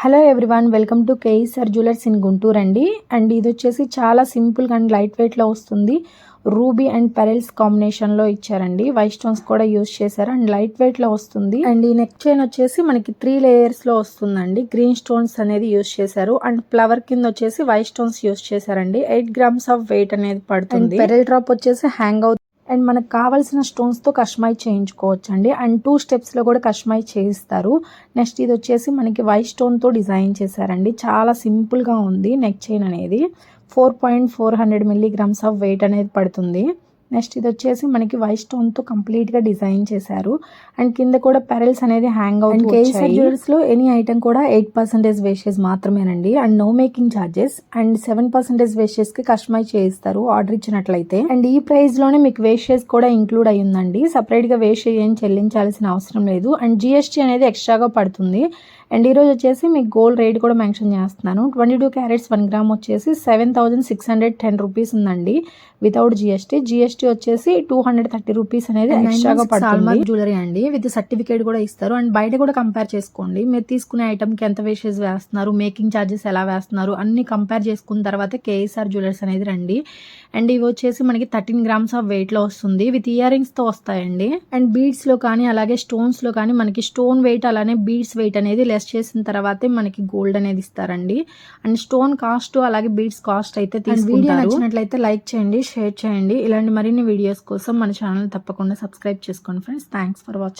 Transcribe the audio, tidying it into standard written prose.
Hello everyone, welcome to కేఈఆర్ jewellers in Guntur అండి. And ఇది వచ్చేసి చాలా సింపుల్గా అండ్ లైట్ వెయిట్లో వస్తుంది. రూబీ అండ్ పెరల్స్ కాంబినేషన్లో ఇచ్చారండి. వైట్ స్టోన్స్ కూడా యూజ్ చేశారు అండ్ లైట్ వెయిట్లో వస్తుంది. అండ్ ఈ నెక్ చైన్ వచ్చేసి మనకి 3 లేయర్స్లో వస్తుందండి. గ్రీన్ స్టోన్స్ అనేది యూజ్ చేశారు అండ్ ఫ్లవర్ కింద వచ్చేసి వైట్ స్టోన్స్ యూజ్ చేశారండి. 8 grams ఆఫ్ వెయిట్ అనేది పడుతుంది. పెరల్ డ్రాప్ వచ్చేసి హ్యాంగ్ అవుతుంది అండ్ మనకు కావాల్సిన స్టోన్స్తో కస్టమైజ్ చేయించుకోవచ్చు అండి. అండ్ 2 steps కూడా కస్టమైజ్ చేయిస్తారు. నెక్స్ట్ ఇది వచ్చేసి మనకి వైట్ స్టోన్తో డిజైన్ చేశారండి. చాలా సింపుల్గా ఉంది. నెక్ చైన్ అనేది 4.400 milligrams ఆఫ్ వెయిట్ అనేది పడుతుంది. నెక్స్ట్ ఇది వచ్చేసి మనకి వైట్ స్టోన్తో కంప్లీట్గా డిజైన్ చేశారు అండ్ కింద కూడా పెరల్స్ అనేది హ్యాంగ్ అవుట్. కేఈఆర్ జ్యువెలర్స్లో ఎనీ ఐటమ్ కూడా 8% వేస్టేజ్ మాత్రమేనండి and no making charges and 7% వేస్టేజ్కి కస్టమైజ్ చేయిస్తారు ఆర్డర్ ఇచ్చినట్లయితే. అండ్ ఈ ప్రైస్లోనే మీకు వేస్టేజ్ కూడా ఇంక్లూడ్ అయ్యిందండి. సపరేట్గా వేస్టేజ్ ఏం చెల్లించాల్సిన అవసరం లేదు అండ్ జిఎస్టీ అనేది ఎక్స్ట్రాగా పడుతుంది. అండ్ ఈరోజు వచ్చేసి మీకు గోల్డ్ రేట్ కూడా మెన్షన్ చేస్తున్నాను. 22 carats 1 gram వచ్చేసి 7,610 రూపీస్ ఉందండి వితౌట్ జిఎస్టీ. జిఎస్టీ వచ్చేసి 230 రూపీస్ అనేది ఎక్స్ట్రాగా పడుతుంది. జ్యువెలరీ అండి విత్ సర్టిఫికేట్ కూడా ఇస్తారు అండ్ బయట కూడా కంపేర్ చేసుకోండి. మీరు తీసుకునే ఐటమ్కి ఎంత వేస్టేజ్ వేస్తున్నారు, మేకింగ్ ఛార్జెస్ ఎలా వేస్తున్నారు అన్ని కంపేర్ చేసుకున్న తర్వాత కేఈఆర్ జ్యువెలర్స్ అనేది రండి. అండ్ ఇవి వచ్చేసి మనకి 13 grams ఆఫ్ వెయిట్లో వస్తుంది. విత్ ఇయర్ రింగ్స్తో వస్తాయండి. అండ్ బీడ్స్లో కానీ అలాగే స్టోన్స్లో కానీ మనకి స్టోన్ వెయిట్ అలానే బీడ్స్ వెయిట్ అనేది లెస్ చేసిన తర్వాతే మనకి గోల్డ్ అనేది ఇస్తారండి. అండ్ స్టోన్ కాస్ట్ అలాగే బీడ్స్ కాస్ట్ అయితే తీసుకుంటారు. వీడియో నచ్చినట్లయితే లైక్ చేయండి, షేర్ చేయండి. ఇలాంటి మరిన్ని వీడియోస్ కోసం మన ఛానల్ తప్పకుండా సబ్స్క్రైబ్ చేసుకోండి ఫ్రెండ్స్. Thanks for watching.